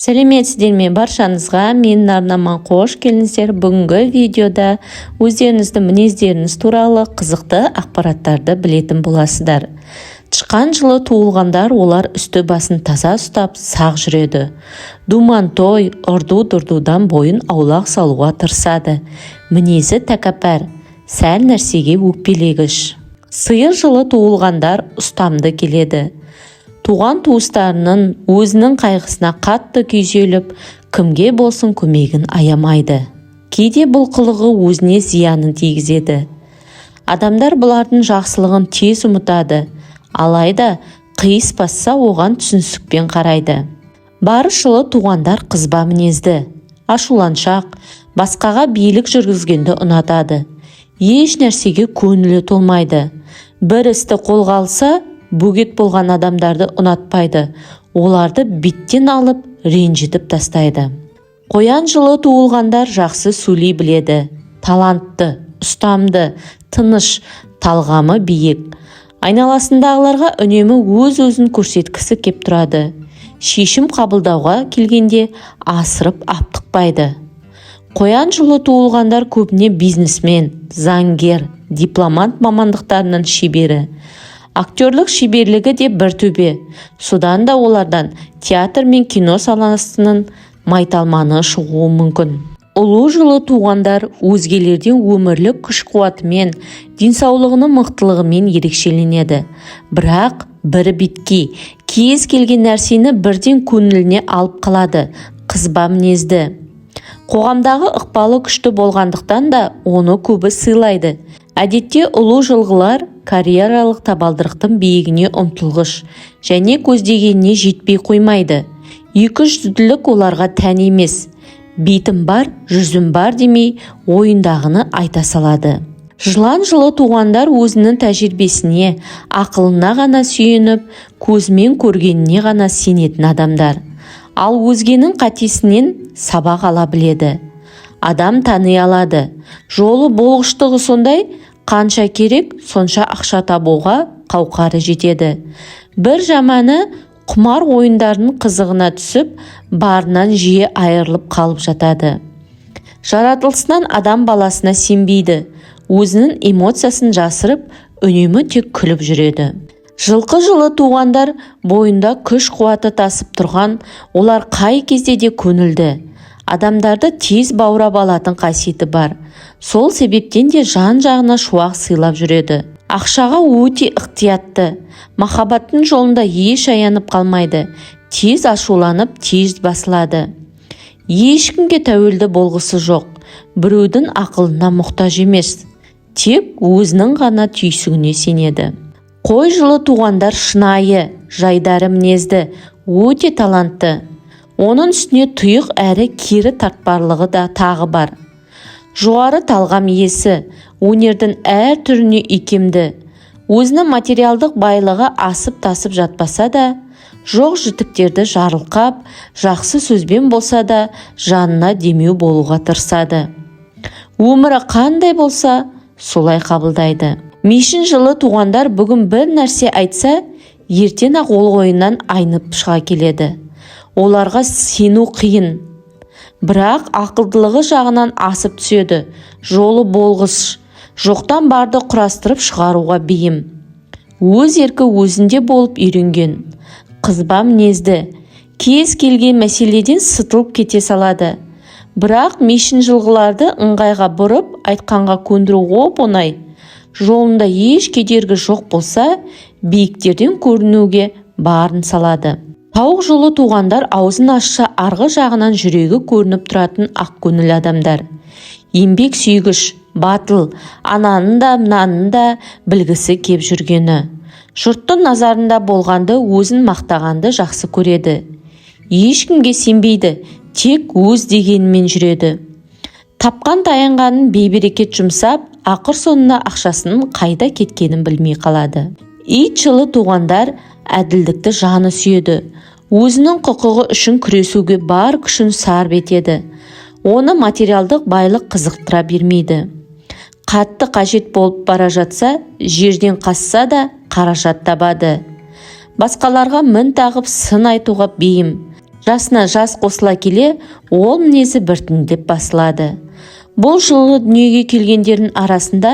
Сәлеметсіздер ме? Баршаңызға менің арнама қош келдіңіздер. Бүгінгі видеода өздеріңіздің мінездеріңіз туралы қызықты ақпараттарды білетін боласыздар. Тышқан жылы туылғандар олар үсті басын таза ұстап сақ жүреді. Думан-той, ұрду-дұрдудан бойын аулақ салуға тырысады. Мінезі тәкаппар, сәл нәрсеге өкпелегіш. Сиыр жылы туылғандар ұстамды келеді. Туған туыстарының өзінің қайғысына қатты күйзеліп, кімге болсын көмегін аямайды. Кейде бұл қылығы өзіне зиянын тигізеді. Адамдар бұлардың жақсылығын тез ұмытады, алайда қиыс басса оған түсіністікпен қарайды. Барыс жылы туғандар қызба мінезді, ашуланшақ, басқаға билік жүргізгенді ұнатады. Еш нәрсеге көңілі толмайды. Бір істі қолға алса, бөгет болған адамдарды ұнатпайды, оларды беттен алып ренжітіп тастайды. Қоян жылы туылғандар жақсы сөйлей біледі, талантты, ұстамды, тыныш, талғамы биік. Айналасындағыларға үнемі өз-өзін көрсеткісі кеп тұрады. Шешім қабылдауға келгенде асырып аптықпайды. Қоян жылы туылғандар көбіне бизнесмен, заңгер, дипломат мамандықтарының шебері. Актерлік шеберлігі де бір төбе. Содан да олардан театр мен кино саласының майталманы шығуы мүмкін. Ұлу жылы туғандар өзгелерден өмірлік күш-қуатымен, денсаулығының мықтылығымен ерекшеленеді. Бірақ бір бетке, кез келген нәрсені бірден көңіліне алып қалады, қызба мінезді. Қоғамдағы ықпалы күшті болғандықтан да оны көбі сыйлайды. Әдетте ұлу жылғылар карьералық табалдырықтың биігіне ұмтылғыш және көздегеніне жетпей қоймайды. Екіжүзділік оларға тән емес. Бетім бар, жүзім бар демей, ойындағыны айта салады. Жылан жылы туғандар өзінің тәжірибесіне, ақылына ғана сүйеніп, көзімен көргеніне ғана сенетін адамдар. Ал өзгенің қатесінен сабақ ала біледі. Адам тани алады. Жолы болғыштығы сондай, қанша керек, сонша ақша табуға қауқары жетеді. Бір жаманы құмар ойындардың қызығына түсіп, барынан жиі айырылып қалып жатады. Жаратылысынан адам баласына сенбейді. Өзінің эмоциясын жасырып, үнемі тек күліп жүреді. Жылқы жылы туғандар бойында күш-қуаты тасып тұрған, олар қай кезде де көңілді. Адамдарды тез баурап алатын қасиеті бар. Сол себептен де жан-жағына шуақ сыйлап жүреді. Ақшаға өте ықтиятты. Махаббаттың жолында еш аянып қалмайды. Тез ашуланып, тез басылады. Ешкімге тәуелді болғысы жоқ. Біреудің ақылына мұқтаж емес. Тек өзінің ғана түйсігіне сенеді. Қой жылы туғандар шынайы, жайдары мінезді, өте талантты. Оның үстіне тұйық әрі кері тартпарлығы да тағы бар. Жоғары талғам иесі, өнердің әр түріне икемді. Өзінің материалдық байлығы асып-тасып жатпаса да, жоқ жітіктерді жарылқап, жақсы сөзбен болса да, жанына демеу болуға тырысады. Өмірі қандай болса, солай қабылдайды. Мешін жылы туғандар бүгін бір нәрсе айтса, ертең ақ ол ойынан айнып шыға келеді. Оларға сену қиын. Бірақ ақылдылығы жағынан асып түседі. Жолы болғыш. Жоқтан барды құрастырып шығаруға бейім. Өз еркі өзінде болып үйренген. Қызба мінезді. Кез келген мәселеден сытылып кете салады. Бірақ мешін жылғыларды ыңғайға бұрып, айтқанға көндіру оп-оңай. Жолында еш кедергі жоқ болса, биіктерден көрінуге барын салады. Тауық жылы туғандар аузын ашса арғы жағынан жүрегі көрініп тұратын ақ көңіл адамдар. Еңбек сүйгіш, батыл, ананың да мынаның да білгісі кеп жүргені. Жұрттың назарында болғанды өзін мақтағанды жақсы көреді. Ешкімге сенбейді, тек өз дегенмен жүреді. Тапқан таянғанын бейберекет жұмсап, ақыр соңына ақшасының қайда кеткенін білмей қалады. Ит жылы туғандар әділдікті жаны сүйеді. Өзінің құқығы үшін күресуге бар күшін сарп етеді. Оны материалдық байлық қызықтыра бермейді. Қатты қажет болып бара жатса, жерден қасса да қаражат табады. Басқаларға мін тағып сын айтуға бейім. Жасына жас қосыла келе, ол мінезі біртіндеп басылады. Бұл жылы дүниеге келгендердің арасында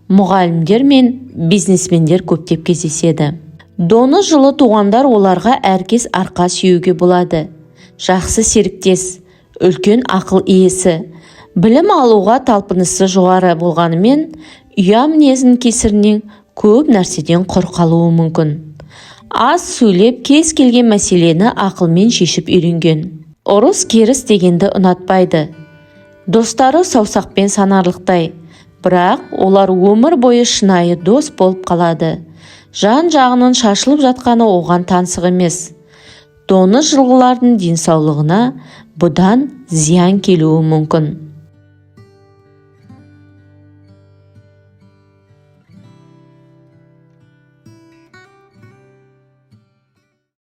мұғалімдер мен бизнесмендер көптеп кездеседі. Доны жылы туғандар оларға әркез арқа сүйеуге болады. Жақсы серіктес, үлкен ақыл иесі, білім алуға талпынысы жоғары болғанымен, ұя мінезінің кесірінен көп нәрседен құр қалуы мүмкін. Аз сөйлеп, кез келген мәселені ақылмен шешіп үйренген. Ұрыс керіс дегенді ұнатпайды. Достары саусақпен санарлықтай, бірақ олар өмір бойы шынайы дос болып қалады. Жан жағының шашылып жатқаны оған таңсық емес. Доны жылғылардың денсаулығына бұдан зиян келуі мүмкін.